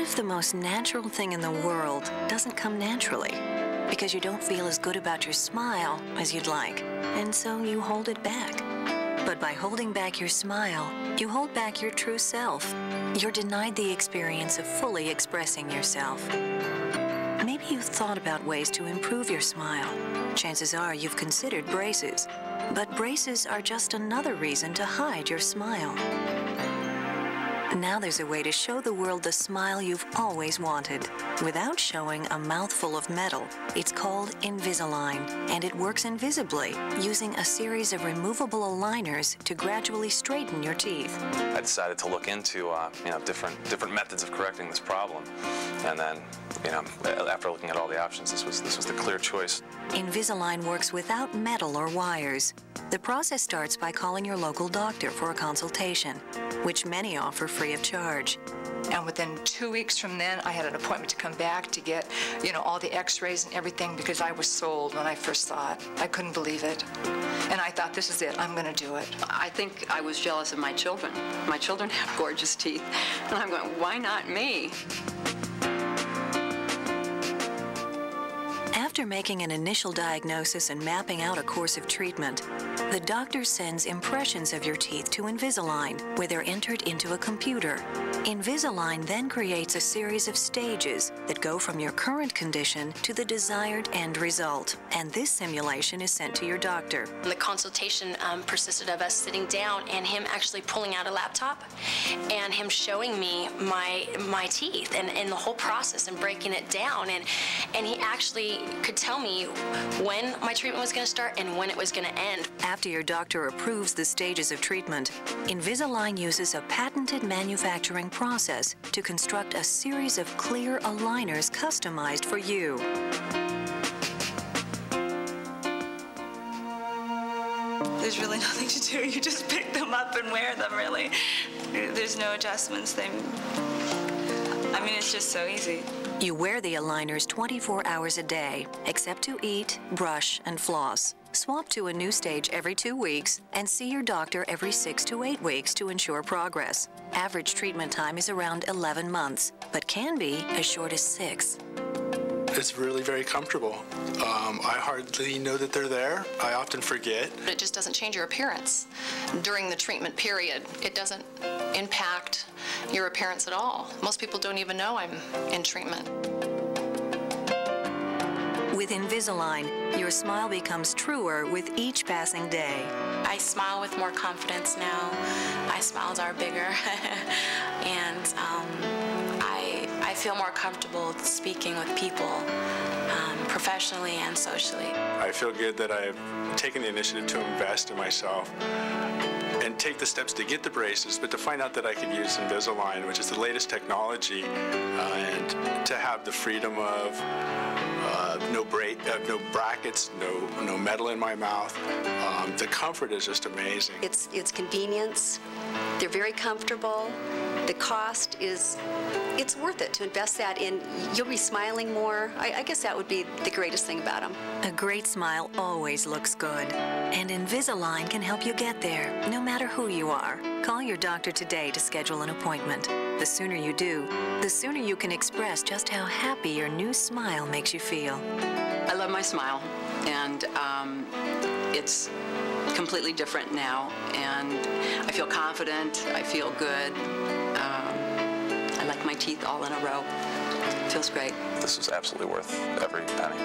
if the most natural thing in the world doesn't come naturally? Because you don't feel as good about your smile as you'd like, and so you hold it back. But by holding back your smile, you hold back your true self. You're denied the experience of fully expressing yourself. Maybe you've thought about ways to improve your smile. Chances are you've considered braces. But braces are just another reason to hide your smile. Now there's a way to show the world the smile you've always wanted without showing a mouthful of metal. It's called Invisalign, and it works invisibly using a series of removable aligners to gradually straighten your teeth. I decided to look into different methods of correcting this problem, and then after looking at all the options, this was the clear choice. Invisalign works without metal or wires. The process starts by calling your local doctor for a consultation, which many offer free of charge. And within 2 weeks from then, I had an appointment to come back to get, all the x-rays and everything, because I was sold when I first saw it. I couldn't believe it. And I thought, this is it, I'm gonna do it. I think I was jealous of my children. My children have gorgeous teeth. And I'm going, why not me? After making an initial diagnosis and mapping out a course of treatment, the doctor sends impressions of your teeth to Invisalign, where they're entered into a computer. Invisalign then creates a series of stages that go from your current condition to the desired end result. And this simulation is sent to your doctor. The consultation persisted of us sitting down and him actually pulling out a laptop and him showing me my teeth and the whole process and breaking it down. And he actually could tell me when my treatment was going to start and when it was going to end. After your doctor approves the stages of treatment, Invisalign uses a patented manufacturing process to construct a series of clear aligners customized for you. There's really nothing to do. You just pick them up and wear them, really. There's no adjustments. It's just so easy. You wear the aligners 24 hours a day, except to eat, brush, and floss. Swap to a new stage every 2 weeks and see your doctor every 6 to 8 weeks to ensure progress. Average treatment time is around 11 months, but can be as short as 6. It's really very comfortable. I hardly know that they're there. I often forget. It just doesn't change your appearance during the treatment period. It doesn't impact your appearance at all. Most people don't even know I'm in treatment. With Invisalign, your smile becomes truer with each passing day. I smile with more confidence now. My smiles are bigger. And I feel more comfortable speaking with people professionally and socially. I feel good that I've taken the initiative to invest in myself and take the steps to get the braces, but to find out that I could use Invisalign, which is the latest technology, and to have the freedom of no brackets, no metal in my mouth. The comfort is just amazing. It's convenience. They're very comfortable. The cost is, it's worth it to invest that in. You'll be smiling more. I guess that would be the greatest thing about them. A great smile always looks good. And Invisalign can help you get there, no matter who you are. Call your doctor today to schedule an appointment. The sooner you do, the sooner you can express just how happy your new smile makes you feel. I love my smile, and it's completely different now, and I feel confident, I feel good. I like my teeth all in a row. It feels great. This was absolutely worth every penny.